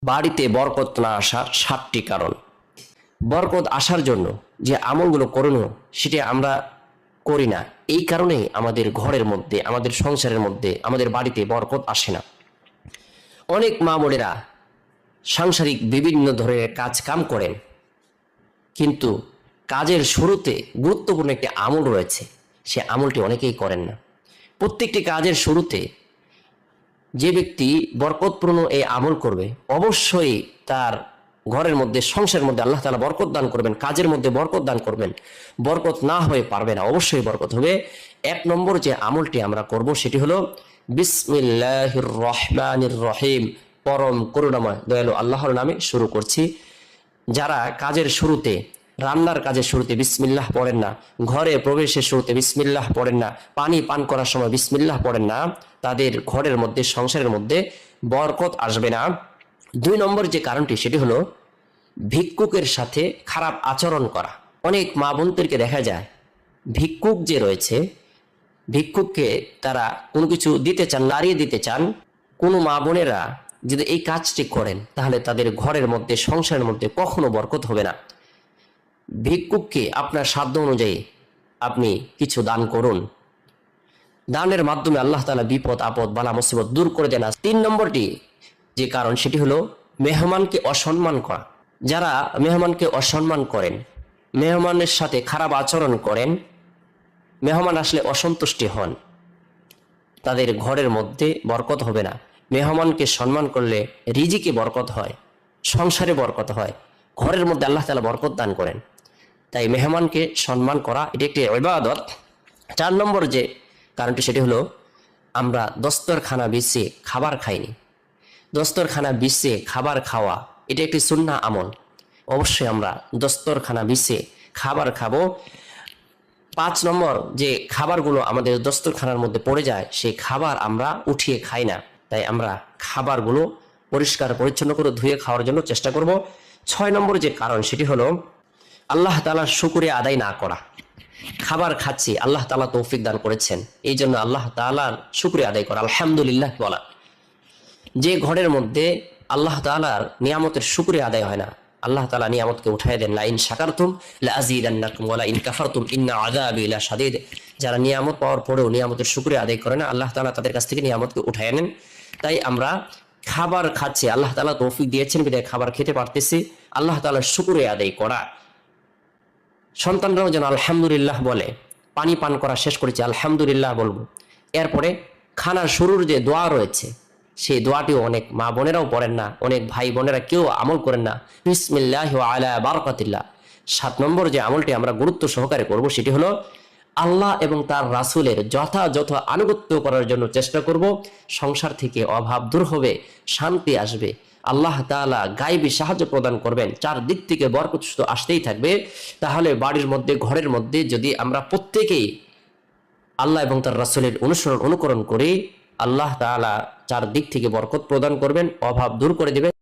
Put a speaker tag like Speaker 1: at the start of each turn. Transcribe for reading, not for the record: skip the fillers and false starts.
Speaker 1: বাড়িতে বরকত না আসার 7টি কারণ। বরকত আসার জন্য যে আমলগুলো করণীয় সেটা আমরা করি না, এই কারণেই আমাদের ঘরের মধ্যে, আমাদের সংসারের মধ্যে, আমাদের বাড়িতে বরকত আসে না। অনেক মা বোনেরা সাংসারিক বিভিন্ন ধরনের কাজ কাম করেন, কিন্তু কাজের শুরুতে গুরুত্বপূর্ণ একটি আমল রয়েছে, সে আমলটি অনেকেই করেন না। প্রত্যেকটি কাজের শুরুতে যে ব্যক্তি বরকতপূর্ণ এই আমল করবে, অবশ্যই তার ঘরের মধ্যে, সংসারের মধ্যে আল্লাহ তাআলা বরকত দান করবেন, কাজের মধ্যে বরকত দান করবেন। বরকত না হয়ে পারবে না, অবশ্যই বরকত হবে। 1 নম্বর যে আমলটি আমরা করব সেটি হলো বিসমিল্লাহির রহমানির রহিম, পরম করুণাময় দয়ালু আল্লাহর নামে শুরু করছি। যারা কাজের শুরুতে, রান্নার কাজের শুরুতে বিসমিল্লাহ পড়েন না, ঘরে প্রবেশের শুরুতে বিসমিল্লাহ পড়েন না, পানি পান করার সময় বিসমিল্লাহ পড়েন না, তাদের ঘরের মধ্যে, সংসারের মধ্যে বরকত আসবে না। 2 নম্বর যে কারণটি সেটি হলো ভিক্ষুকের সাথে খারাপ আচরণ করা। অনেক মা বোনদেরকে দেখা যায় ভিক্ষুক যে রয়েছে, ভিক্ষুককে তারা কোনো কিছু দিতে চান, নাড়িয়ে দিতে চান। কোনো মা বোনেরা যদি এই কাজটি করেন তাহলে তাদের ঘরের মধ্যে, সংসারের মধ্যে কখনো বরকত হবে না। ভিক্ষুককে আপনার সাধ্য অনুযায়ী আপনি কিছু দান করুন। দানের মাধ্যমে আল্লাহ তাআলা বিপদ আপদ বালা মুসিবত দূর করে দেন। 3 নম্বরটি যে কারণ সেটি হলো মেহমানকে অসম্মান করা। যারা মেহমানকে অসম্মান করেন, মেহমানের সাথে খারাপ আচরণ করেন, মেহমান আসলে অসন্তুষ্টি হন, তাদের ঘরের মধ্যে বরকত হবে না। মেহমানকে সম্মান করলে রিজিকে বরকত হয়, সংসারে বরকত হয়, ঘরের মধ্যে আল্লাহ তাআলা বরকত দান করেন। তাই মেহমানকে সম্মান করা এটি একটি ইবাদত। 4 নম্বর যে কারণটি সেটি হলো আমরা দস্তরখানা বিছিয়ে খাবার খাইনি। দস্তরখানা বিছিয়ে খাবার খাওয়া এটা একটি সুন্নাহ আমল। অবশ্যই আমরা দস্তরখানা বিছিয়ে খাবার খাবো। 5 নম্বর যে খাবারগুলো আমাদের দস্তরখানার মধ্যে পড়ে যায়, সেই খাবার আমরা উঠিয়ে খাই না। তাই আমরা খাবারগুলো পরিষ্কার পরিচ্ছন্ন করে ধুয়ে খাওয়ার জন্য চেষ্টা করব। 6 নম্বর যে কারণ সেটি হলো আল্লাহ তাআলার শুকরিয়া আদায় না করা। খাবার খাচ্ছি, আল্লাহ তাআলা তৌফিক দান করেছেন, এই জন্য আল্লাহ তাআলার শুকরিয়া আদায় করা, আলহামদুলিল্লাহ বলা। যে ঘরের মধ্যে আল্লাহ তাআলার নিয়ামতের শুকরিয়া আদায় হয় না, আল্লাহ তাআলা নিয়ামতকে উঠায় দেন, লা ইন শাকারতুম লা আযীদান্নাকুম ওয়া লা ইন কাফারতুম ইন্না আযাবি লাশাদীদ। যারা নিয়ামত পাওয়ার পরেও নিয়ামতের শুকরিয়া আদায় করে না, আল্লাহ তাআলা তাদের কাছ থেকে নিয়ামতকে উঠায় নেন। তাই আমরা খাবার খাচ্ছি, আল্লাহ তাআলা তৌফিক দিয়েছেন বিধায় খাবার খেতে পারতেছি, আল্লাহ তাআলার শুকরিয়া আদায় করা। সন্তানরাও যেন আলহামদুলিল্লাহ বলে। পানি পান করা শেষ করেছি, আলহামদুলিল্লাহ বলবো। এরপরে খানার শুরুর যে দোয়া রয়েছে, সেই দোয়াটিও অনেক মা বোনেরাও পড়েন না, অনেক ভাই বোনেরা কেউ আমল করেন না, বিসমিল্লাহি ওয়া আলা বারাকাতিল্লাহ। 7 নম্বর যে আমলটি আমরা গুরুত্ব সহকারে করব সেটি হলো আল্লাহ এবং তার রাসূলের যথাযথ আনুগত্য করার জন্য চেষ্টা করব। সংসার থেকে অভাব দূর হবে, শান্তি আসবে, আল্লাহ তাআলা গায়েবী সাহায্য প্রদান করবেন, 4 দিক থেকে বরকত শুধু আসতেই থাকবে। তাহলে বাড়ির মধ্যে, ঘরের মধ্যে যদি আমরা প্রত্যেকেই আল্লাহ এবং তার রাসূলের অনুকরণ করি, আল্লাহ তাআলা 4 দিক থেকে বরকত প্রদান করবেন, অভাব দূর করে দিবেন।